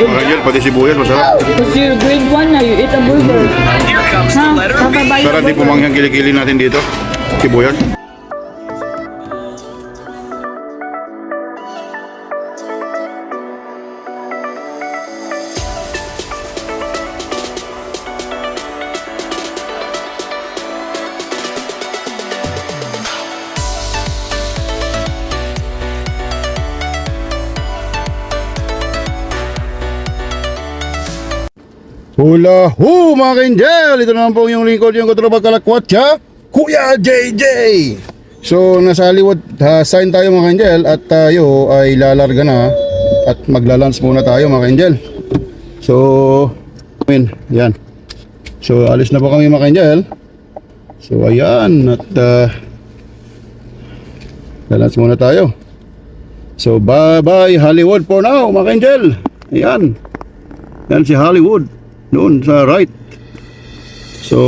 Mga Angel, pati sibuyas, masarap. Because you're grade 1 na, you eat a burger. Ha? Papabayo Sarap ka din pumanghang kilikili natin dito. Sibuyas. Hula ho mga ka-Angel! Ito naman po yung lingkod yung katropa kalakwatsa, Kuya JJ! So nasa Hollywood sign tayo mga ka-Angel at tayo ay lalarga na at maglalunch muna tayo mga ka-Angel. So, yan. So alis na po kami mga ka-Angel. So ayan at lalunch muna tayo. So bye bye Hollywood for now mga ka-Angel. Ayan. Yan si Hollywood. Doon sa right. So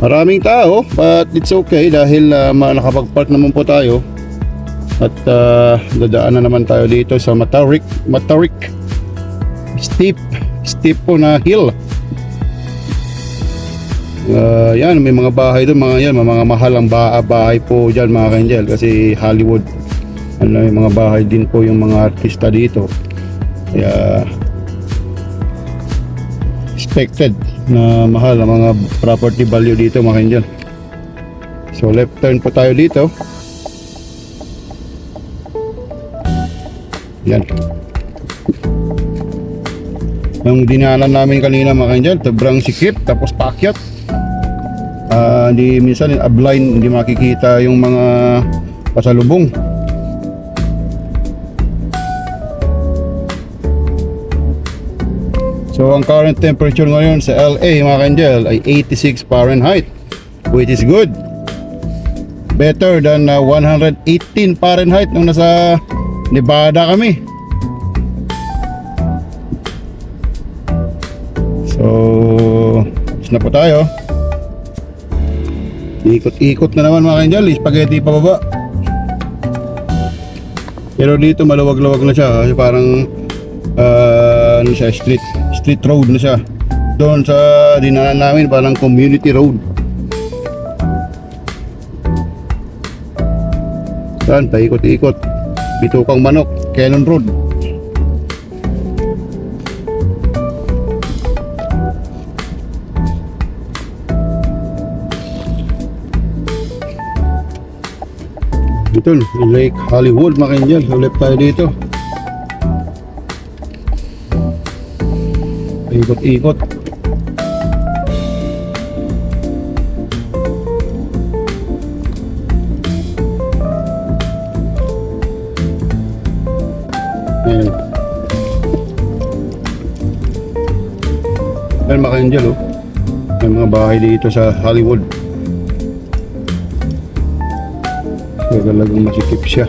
maraming tao but it's okay dahil nakapag-park naman po tayo. At dadaan na naman tayo dito sa Matarik steep po na hill. Yan may mga bahay doon mga mahalang bahay po diyan mga ka-Angel kasi Hollywood may mga bahay din po yung mga artista dito. Kaya expected na mahal ang mga property value dito mga ka-Angel. So left turn po tayo dito. Yan. Yung dinaanan namin kanina mga ka-Angel, sobrang sikip tapos paakyat. Hindi minsan blind, hindi makikita yung mga pasalubong. So ang current temperature ngayon sa LA mga ka-Angel ay 86 Fahrenheit, which is good. Better than 118 Fahrenheit nung nasa Nevada kami. So is na po tayo. Ikot-ikot na naman mga ka-Angel, spaghetti pababa. Pero dito maluwag-luwag na siya kasi parang ano siya, street road na siya. Doon sa dinaanan namin parang community road. Saan? Paikot-ikot. Bitukang Manok, Cannon Road. Ito, Lake Hollywood mga ka-Angel. Ulip tayo dito. Ikot-ikot. Ayan. Ayan mga ka-Angel oh. May mga bahay dito sa Hollywood. So talagang masikip siya.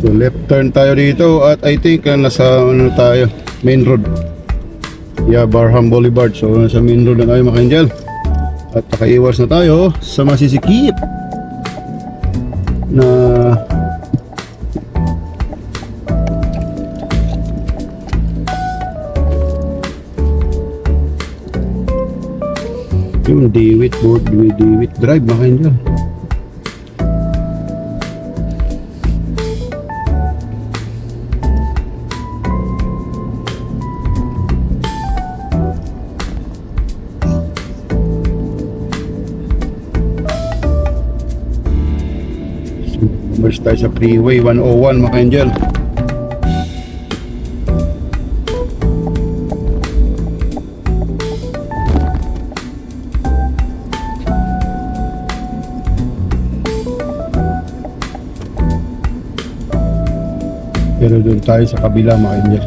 So left turn tayo dito at I think nasa ano tayo, main road. Yeah, Barham Boulevard. So nasa main road na tayo mga ka-Angel. At nakaiwas na tayo sa masisikip na yung Dewitt Drive mga ka-Angel. Umalis tayo sa Freeway 101 mga ka-Angel. Pero doon tayo sa kabila mga ka-Angel.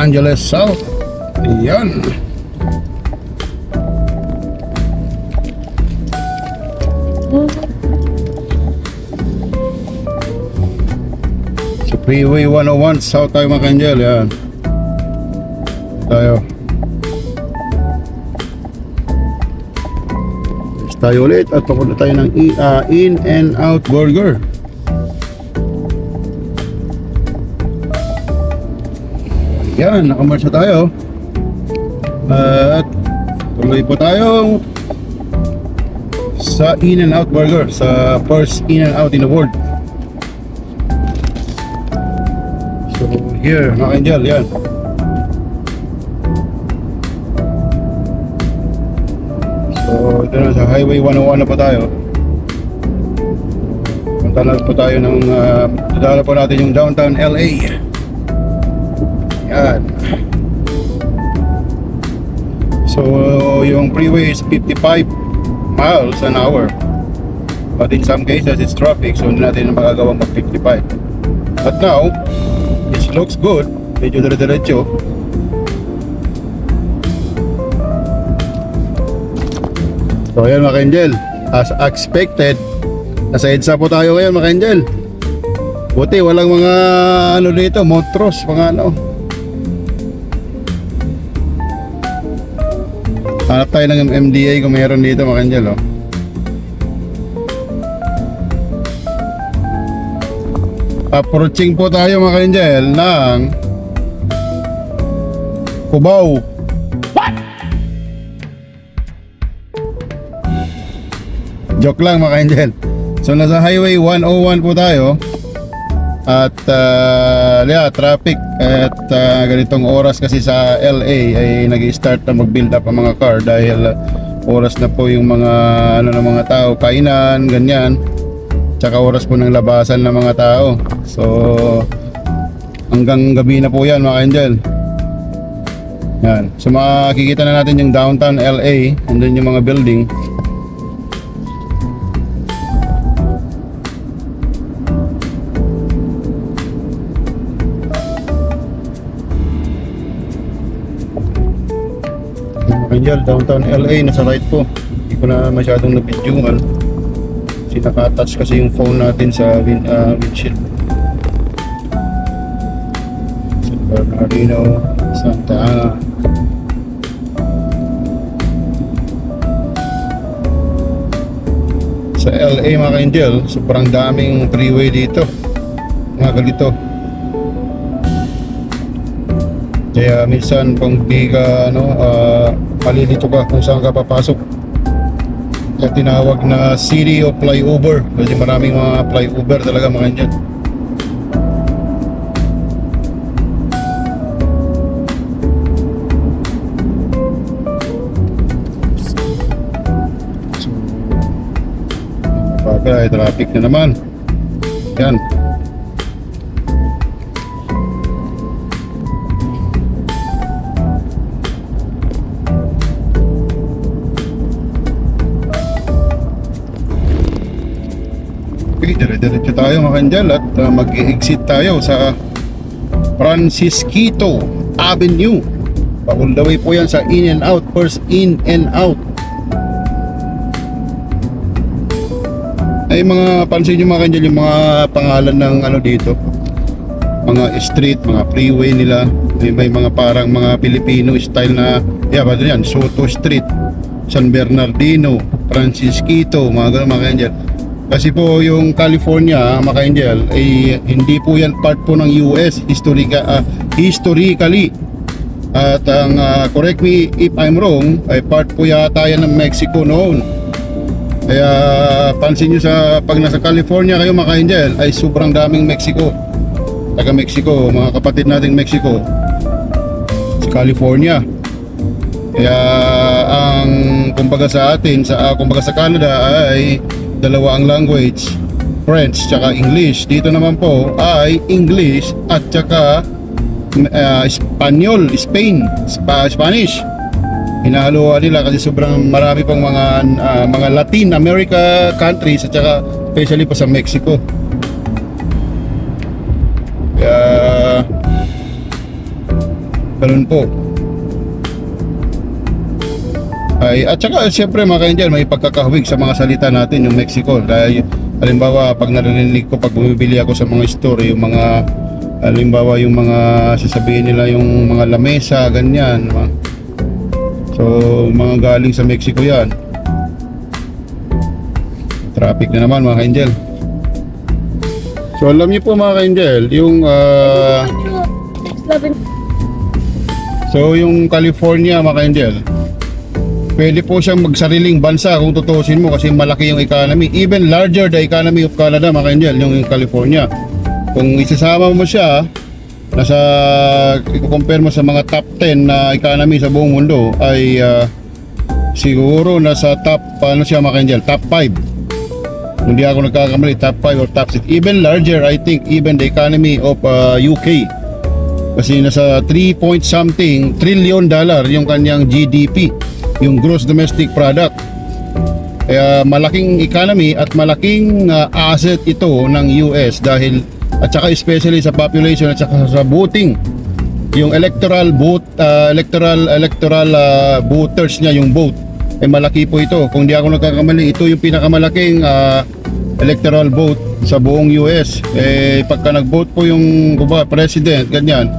Angeles South. Yan. So Freeway 101 South tayo mga ka-angel. Yan tayo. Next tayo ulit at papunta tayo ng In-N-Out Burger. Yan, nakamarcha tayo. At tuloy po tayo sa In-N-Out Burger, sa first In-N-Out in the world. So here, mga ka-angel, yan. So ito na, sa Highway 101 na po tayo. Punta na po tayo ng dadala po natin yung downtown LA. Yan. So yung freeway is 55 miles an hour, but in some cases it's traffic, so hindi natin magagawang mag 55. But now it looks good, medyo dire-diretso. So ayan mga ka-angel, as expected nasa EDSA po tayo ngayon mga ka-angel. Buti walang mga ano dito, monstros, mga ano. Hanap tayo ng MDA kung meron dito mga ka-angel, oh. Approaching po tayo mga ka-angel ng Cubao. What? Joke lang mga ka-angel. So nasa Highway 101 po tayo. At traffic at ganitong oras kasi sa LA ay nag-start na mag-build up ang mga car dahil oras na po yung mga ano ng mga tao, kainan, ganyan. Tsaka oras po ng labasan ng mga tao. So hanggang gabi na po yan mga ka-angel. Yan. So makikita na natin yung downtown LA, andun yung mga building. Angel, downtown LA, nasa right po. Hindi ko na masyadong na-videoan kasi naka-attach kasi yung phone natin sa windshield. San Bernardino, Santa Ana. Sa LA mga ka-angel, sobrang daming freeway dito, mga ganito. Kaya minsan kung di ka malilito ka kung saan ka papasok. Kaya tinawag na City of Flyover kasi maraming mga flyover talaga mga kanyan. So bagay, traffic na naman. Yan. Okay, dire-diretso tayo mga kanjal at mag-exit tayo sa Francisquito Avenue. All the way po yan sa In-N-Out, first In-N-Out. Ay mga pansin nyo mga kanjal yung mga pangalan ng ano dito, mga street, mga freeway nila. May mga parang mga Filipino style na ba yan, Soto Street, San Bernardino, Francisquito, mga ganun mga kanjal. Kasi po yung California, mga ka-angel, ay hindi po yan part po ng US historically. At ang correct me if I'm wrong, ay part po yata yan ng Mexico noon. Kaya pansin nyo pag nasa California kayo mga ka-angel, ay sobrang daming Mexico. Taga Mexico, mga kapatid nating Mexico sa California. Kaya ang kumbaga sa atin, kumbaga sa Canada ay dalawa ang language, French tsaka English. Dito naman po ay English at tsaka Espanyol, Spanish. Hinahaluan nila kasi sobrang marami pang mga Latin America countries at tsaka especially pa sa Mexico. Kaya Ganun po. Ay, at saka siyempre mga ka-angel, may pagkakahawig sa mga salita natin yung Mexico. Dahil halimbawa pag narinig ko pag bumibili ako sa mga store, yung mga halimbawa yung mga sasabihin nila yung mga lamesa, ganyan. So mga galing sa Mexico yan. Traffic na naman mga ka-angel. So alam niyo po mga ka-angel, yung so yung California mga ka-angel, pwede po siyang magsariling bansa kung tutusin mo kasi malaki yung economy. Even larger the economy of Canada mga ka-angel, yung California. Kung isasama mo siya, nasa i-compare mo sa mga top 10 na economy sa buong mundo ay siguro nasa top ano siya mga ka-angel, top 5. Hindi ako nagkakamali, top 5 or top 6. Even larger, I think, even the economy of UK. Kasi nasa 3 point something trillion dollar yung kanyang GDP, yung gross domestic product. Kaya malaking economy at malaking asset ito ng US dahil at saka especially sa population at saka sa voting. Yung electoral voters niya, yung vote ay malaki po ito. Kung di ako nagkakamali, ito yung pinakamalaking electoral vote sa buong US. Pagka nag-vote po yung president, ganyan,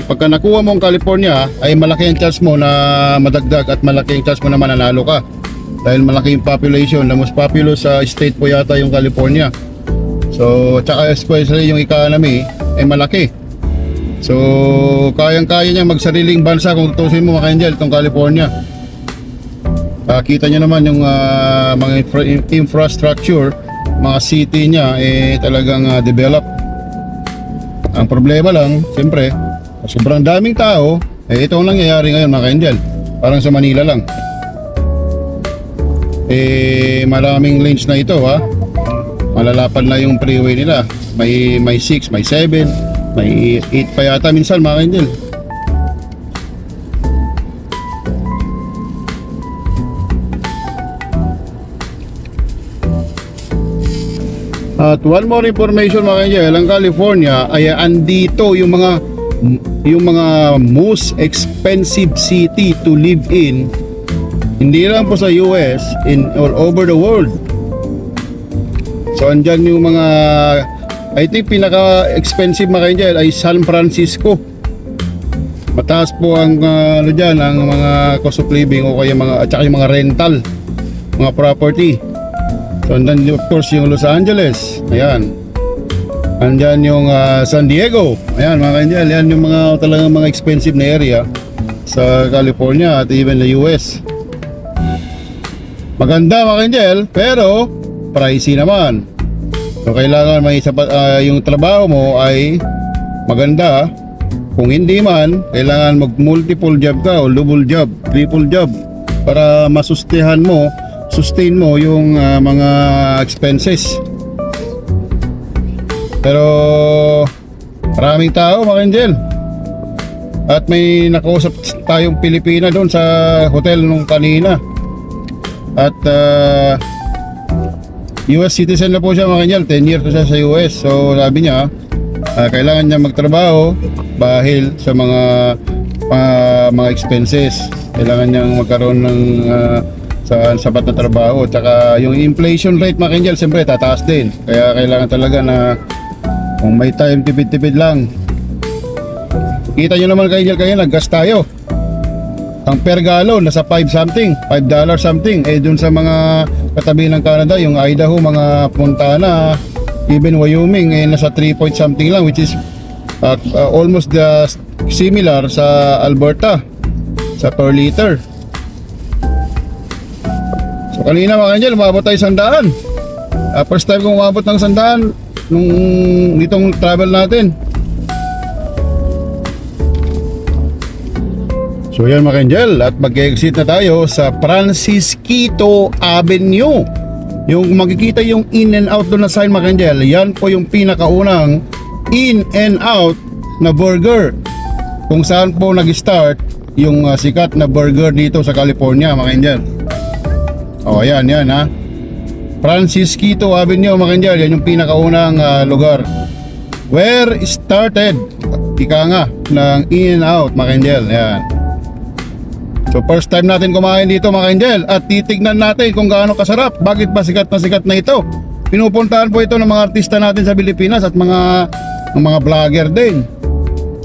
pagka nakuha mo ang California ay malaki ang chance mo na madagdag at malaki ang chance mo na mananalo ka dahil malaki yung population. The most populous state po yata yung California. So tsaka especially yung economy ay malaki. So kayang-kaya niya magsariling bansa kung tutusin mo mga ka-angel itong California. Kita nyo naman yung mga infrastructure, mga city niya talagang develop. Ang problema lang siyempre, sobrang daming tao, ito ang nangyayari ngayon mga ka-angel. Parang sa Manila lang. Maraming lanes na ito ha. Malalapad na yung freeway nila. May 6, may 7, may 8 pa yata minsan mga ka-angel. At one more information mga ka-angel, ang California ay andito yung mga most expensive city to live in, hindi lang po sa US, in all over the world. So andyan yung mga, I think pinaka-expensive mga ka-angel ay San Francisco. Mataas po ang ano dyan, ang mga cost of living o kaya at saka yung mga rental, mga property. So andyan of course yung Los Angeles, ayan. Andyan yung San Diego. Ayan mga ka-angel, yan yung mga talagang mga expensive na area sa California at even the US. Maganda mga ka-angel, pero pricey naman. So kailangan may sapat, yung trabaho mo ay maganda. Kung hindi man, kailangan mag multiple job ka o double job, triple job para sustain mo yung mga expenses. Pero maraming tao mga ka-angel. At may nakausap tayong Pilipina doon sa hotel nung kanina. At US citizen na po siya mga ka-angel. 10 years na siya sa US. So sabi niya kailangan niya magtrabaho dahil sa mga expenses. Kailangan niyang magkaroon ng sapat na trabaho. At saka yung inflation rate mga ka-angel siyempre tataas din. Kaya kailangan talaga na kung may time, tipid-tipid lang. Kita nyo naman ka-angel, kaya nag-gas tayo. Ang per gallon nasa $5 something. Dun sa mga katabi ng Canada, yung Idaho, mga Montana, even Wyoming, nasa 3 point something lang, which is almost similar sa Alberta sa per liter. So kanina mga ka-angel, umabot tayo 100. First time kong umabot ng 100 nung ditong travel natin. So yan mga ka-angel, at mag-exit na tayo sa Francisquito Avenue. Yung makikita yung in and out doon na sign mga ka-angel, yan po yung pinakaunang in and out na burger kung saan po nag-start yung sikat na burger dito sa California mga ka-angel. O yan ha, Francisquito Avenue mga ka-angel, yan yung pinakaunang lugar where started ika nga ng In-N-Out mga Angel. Yan. So first time natin kumain dito mga Angel at titignan natin kung gaano kasarap. Bakit ba sikat na ito? Pinupuntahan po ito ng mga artista natin sa Pilipinas at mga vlogger din.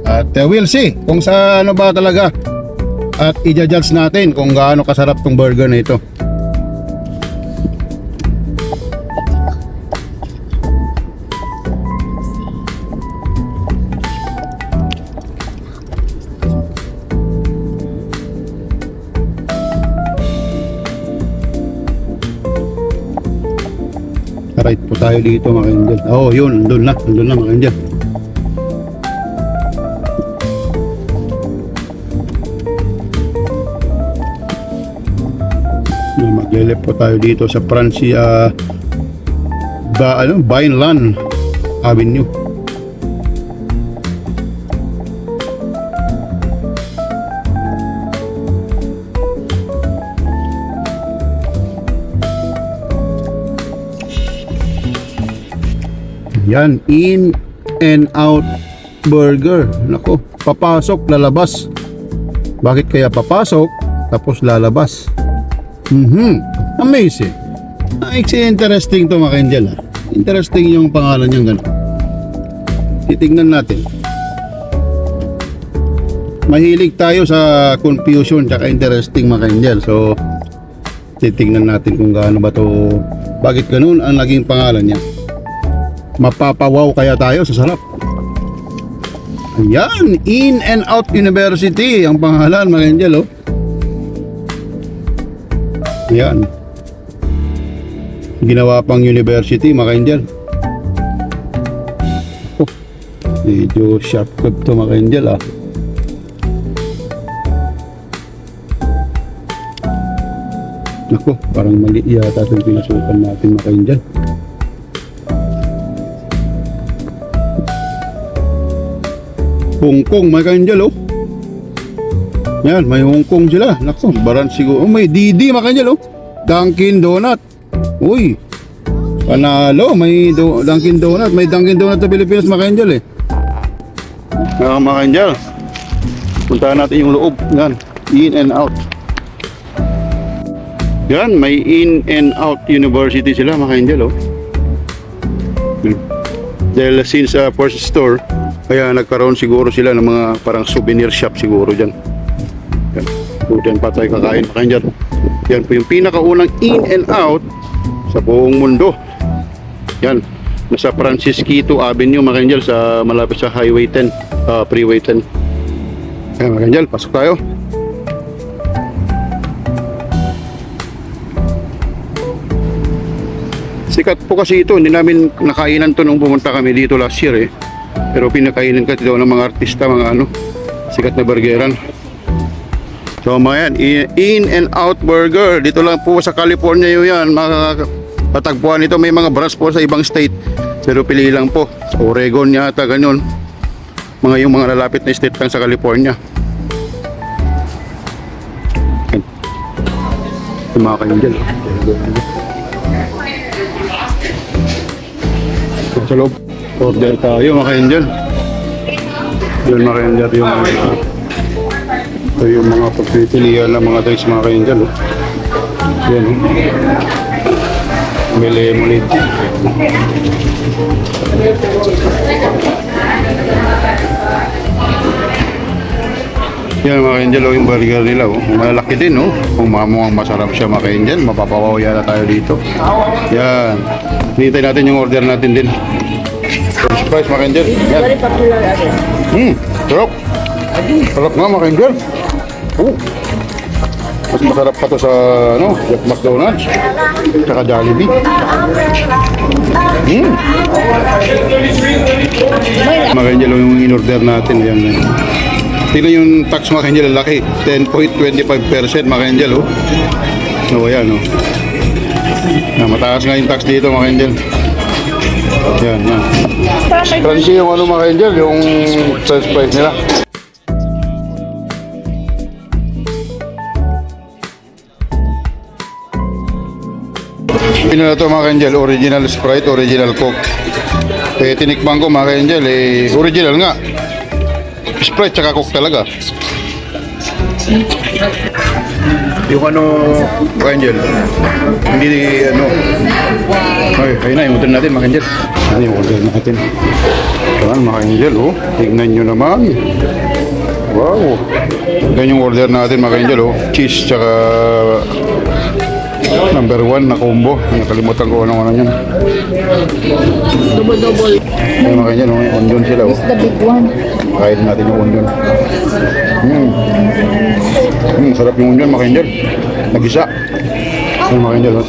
At we'll see kung sa ano ba talaga. At i-judge natin kung gaano kasarap tong burger na ito. Right po tayo dito mga Angel. Oh, yun, andun na mga Angel. Maglilip po tayo dito sa Francia Vineland Avenue. Yan, In-N-Out Burger. Nako, papasok, lalabas. Bakit kaya papasok tapos lalabas? Amazing. Interesting to mga Angel. Interesting yung pangalan niyang gano'n. Titignan natin. Mahilig tayo sa confusion tsaka interesting mga Angel. So titignan natin kung gaano ba to, bakit gano'n ang naging pangalan niya. Mapapawaw kaya tayo sa sarap. Ayan, In-N-Out University ang pangalan mga Angel. Oh. Ayan. Ginawa pang university mga Angel. Oh, medyo sharp curve to mga Angel ah. Naku, parang mali yata itong pinasukan natin mga Angel. Hong Kong mga Angel oh. Yan, may Hong Kong sila. Naku, baran siguro. Oh, may Didi mga Angel oh. Dunkin Donut. Uy, panalo. May Dunkin Donut. May Dunkin Donut sa Pilipinas mga Angel eh. Mga Angel, puntahan natin yung loob. Yan, In-N-Out. Yan, may In-N-Out University sila mga Angel oh. Dahil since first store, kaya nagkaroon siguro sila ng mga parang souvenir shop siguro dyan. Yan. So dyan pa tayo kakain mga Angel. Yan po yung pinakaunang In-N-Out sa buong mundo. Yan. Nasa Francisquito Avenue mga Angel, sa malapit sa Highway 10, Freeway 10. Yan mga Angel, pasok tayo. Sikat po kasi ito, hindi namin nakainan to nung pumunta kami dito last year eh. Pero pinakainan kasi daw ng mga artista, mga sikat na burgeran. So mga yan, In-N-Out Burger. Dito lang po sa California yun yan. Matagpuan ito, may mga branch po sa ibang state. Pero pili lang po. Sa Oregon yata, ganyan. Yung mga lalapit na state lang sa California. Yung mga kayo dyan. Sa loob, order tayo mga Angel. Yun mga Angel, yung mga pagpipilian ng mga drinks mga Angel. Yan oh. May lemonade. Yan mga Angel, yung burger nila oh. Malaki din oh. Kung mamukhang masarap siya mga Angel, mapapawaw yata tayo dito. Yan. Hinintay natin yung order natin din. French fries mga Angel. Yan. Sarap. Sarap nga mga Angel. Mas masarap pa to sa McDonald's tsaka Jollibee. Mga Angel, yung in-order natin yan. Tingnan yung tax mga Angel, laki. 10.25% mga Angel oh. So ayan oh. Mataas nga yung tax dito mga Angel. Yan, yan. Crunchy yung mga Angel, yung French fries nila. Pino na ito mga Angel, original Sprite, original Coke. Tinikman ko mga Angel, original nga. Sprite tsaka Coke talaga. Yung ano, Angel, hindi ano, ay, ayun na, yung order natin, mga Angel. Ano yung order natin? Ayan, mga Angel, oh. Tignan nyo naman. Wow. Yan yung order natin, mga Angel, oh. Cheese, tsaka number 1 na combo. Nakalimutan ko ano yun. Double. Ayun, mga Angel, oh. Onion sila, oh. This the big one. Kain natin yung onion. Sarap yung onion, mga Angel. Nag-isa. Ayun, mga Angel, oh.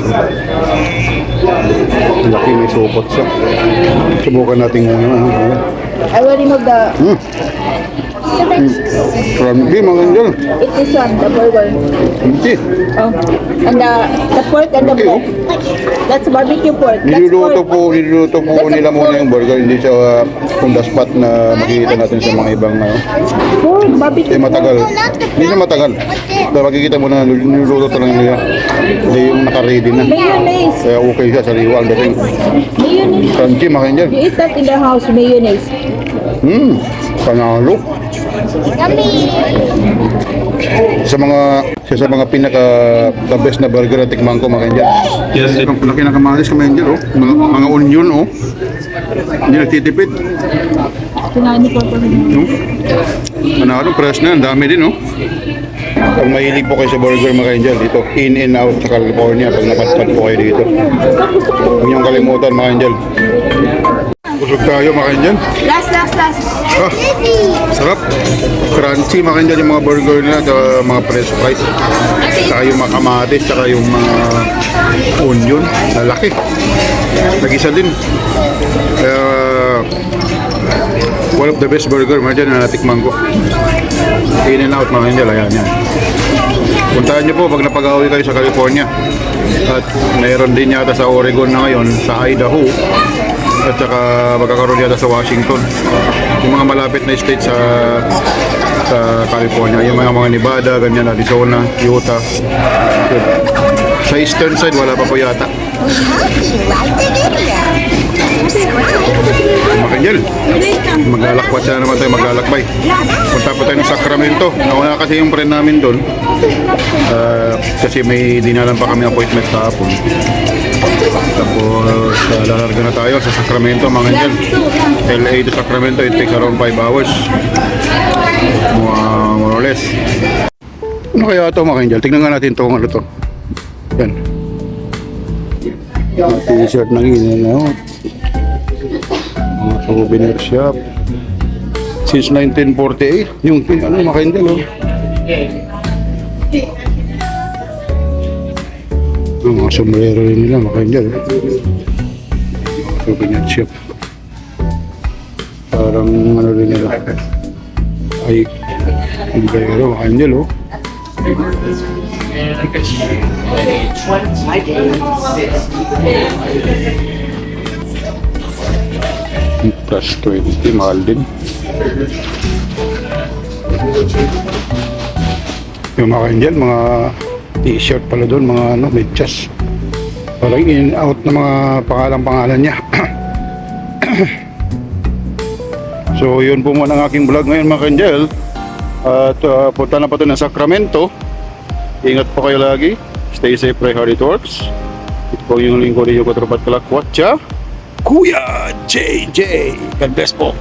Laki, may supot siya. Subukan natin ngayon. I will remove the... Crunchy, mga Angel. It is one, the burger. Crunchy. Oh. And the pork and the Okay, oh. pork. That's barbecue pork. That's Niluluto pork. po nila muna yung burger. Hindi siya on the spot na makikita natin sa mga ibang Pork, barbecue matagal. pork. Hindi siya matagal. Pero makikita mo na niluluto talaga nila. Hindi yung naka-ready na. Mayonnaise. Kaya okay siya, sariwa ang dating. Mayonnaise. Crunchy, mga Angel. You eat that in the house, mayonnaise. Panalo. Sa mga pinaka the best na burger na tikman ko, mga Angel. Yes, ang pinakamalis ka, mga Angel, oh. Mga onion, oh. Hindi nagtitipid. Kinain ko pa rin. No? Panalo, fresh na, ang dami din, oh. Pag mahilig po kayo sa burger, mga Angel, dito, in and out sa California, pag napadpad po kayo dito. Huwag niyong kalimutan, mga Angel. Busog tayo, mga Angel. Last. Ah, sarap. Crunchy, mga Angel, yung mga burger nila, at mga french fries. Saka yung mga kamatis, saka yung mga onion, lalaki. Nag-isa din. Kaya, one of the best burger, mga Angel, na natikman ko. In and out, mga Angel, ayan, yan. Puntahan nyo po pag napag-awi kayo sa California. At mayroon din yata sa Oregon na ngayon, sa Idaho. At saka magkakaroon yata sa Washington. Yung mga malapit na state sa California. Yung mga Nevada, ganyan, Arizona, Utah. Sa eastern side, wala pa po yata. Mga Angel, maglalakwat na naman tayo, maglalakbay. Punta po tayo ng Sacramento. Nauna kasi yung friend namin doon. Kasi may dinalan pa kami appointment kahapon. Tapos lalarga na tayo sa Sacramento, mga Angel. LA to Sacramento, it takes around 5 hours. More or less. Ano kaya ito, mga Angel? Tignan nga natin ito, ano to. Yan. T-shirt ng In-N-Out. Mga souvenir shop. Since 1948. Yung ano, mga Angel, oh. Ang mga sombrero rin nila, mga Angel. Mga souvenir shop. Parang ano rin nila. Ay, sombrero, mga Angel, oh. Plus 20, mahal din. Yung mga Angel, mga t-shirt pala doon, mga ano, medyas. Parang in and out na mga pangalan niya. So yun po muna ang aking vlog ngayon, mga Angel. At punta na pa ito ng Sacramento. Ingat po kayo lagi. Stay safe, pray hard, it works. Ito po yung lingkod ni Yuko Tropat Kalakwatsa, Kuya JJ. God bless po.